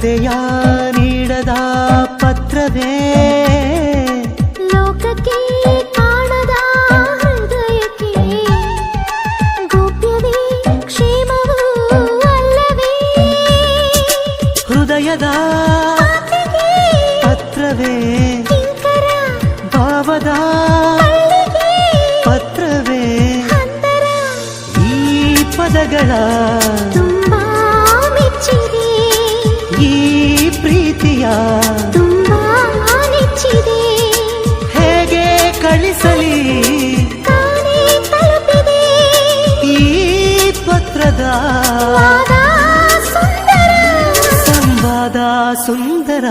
ಕಥೆಯ ನೀಡದ ಪತ್ರವೇ ಲೋಕಕ್ಕೆ ಕಾಣದ ಹೃದಯಕ್ಕೆ ಗೋಪ್ಯವೇ ಕ್ಷೇಮವೂ ಅಲ್ಲವೇ ಹೃದಯದ ಪತ್ರವೇ ಭಾವದ ಪತ್ರವೇ ಈ ಪದಗಳ ತುಂಬಾ ಮೆಚ್ಚಿದೆ ಈ ಪ್ರೀತಿಯ ತುಂಬಾ ನೆಚ್ಚಿದೆ ಹೇಗೆ ಕಳಿಸಲಿ ತಾನೇ ತಲುಪಿದೆ ಈ ಪತ್ರದ ವಾದ ಸುಂದರ ಸಂವಾದ ಸುಂದರ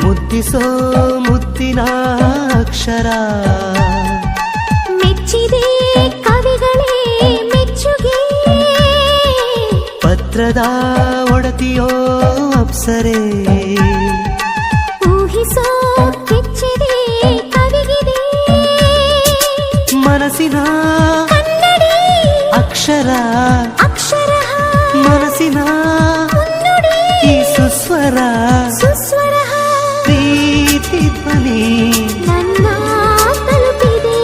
ಮುದ್ದಿಸೋ ಮುದ್ದಿನ ಅಕ್ಷರ ಮೆಚ್ಚಿದೆ ಕವಿಗಳೇ ಮೆಚ್ಚುಗೆ ಪತ್ರದ ಒಡತಿಯೋ ಅಪ್ಸರೆ ಊಹಿಸೋ ಕೆಚ್ಚಿದೆ ಕವಿಗಿದೆ ಮನಸ್ಸಿನ ಕನ್ನಡಿ ಅಕ್ಷರ ಅಕ್ಷರ ಮನಸ್ಸಿನ ಮುನ್ನುಡಿ ಈ ಸುಸ್ವರ ಸುಸ್ವರ ಪ್ರೀತಿ ಧ್ವನಿ ನನ್ನ ತಲುಪಿದೆ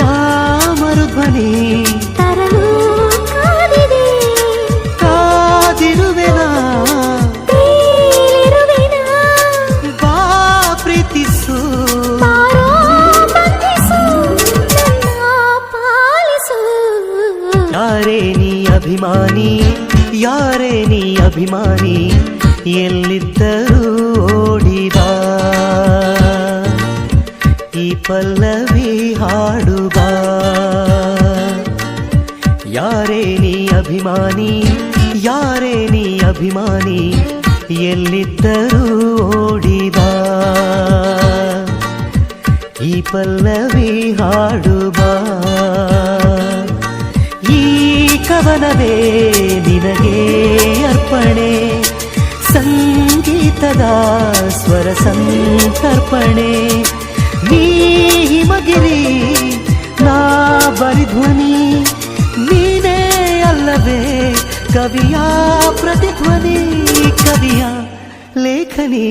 ತಾಮರು ಧ್ವನಿ ತರಲು ಕಾದಿದೆ ಕಾದಿರುವೆನ ತೇಲಿರುವೆನ ಬಾ ಪ್ರೀತಿಸು ಬಾರೋ ಬಂಧಿಸು ನನ್ನ ಪಾಲಿಸು ಯಾರೇ ನೀ ಅಭಿಮಾನಿ ಯಾರೇ ನೀ ಅಭಿಮಾನಿ ಎಲ್ಲಿದ್ದರೂ ಓಡಿಬಾ ಈ ಪಲ್ಲವಿ ಹಾಡುಬಾ ಯಾರೇ ನೀ ಅಭಿಮಾನಿ ಯಾರೇ ನೀ ಅಭಿಮಾನಿ ಎಲ್ಲಿದ್ದರೂ ಓಡಿಬಾ ಈ ಪಲ್ಲವಿ ಹಾಡುಬಾ ಈ ಕವನವೇ ನಿನಗೆ ಅರ್ಪಣೆ ಸಂಗೀತದ ಸ್ವರ ಸಂತರ್ಪಣೆ ನೀ ಹಿಮಗಿರಿ ನಾ ಬರಿಧ್ವನಿ ನೀನೇ ಅಲ್ಲವೇ ಕವಿಯ ಪ್ರತಿಧ್ವನಿ ಕವಿಯ ಲೇಖನಿ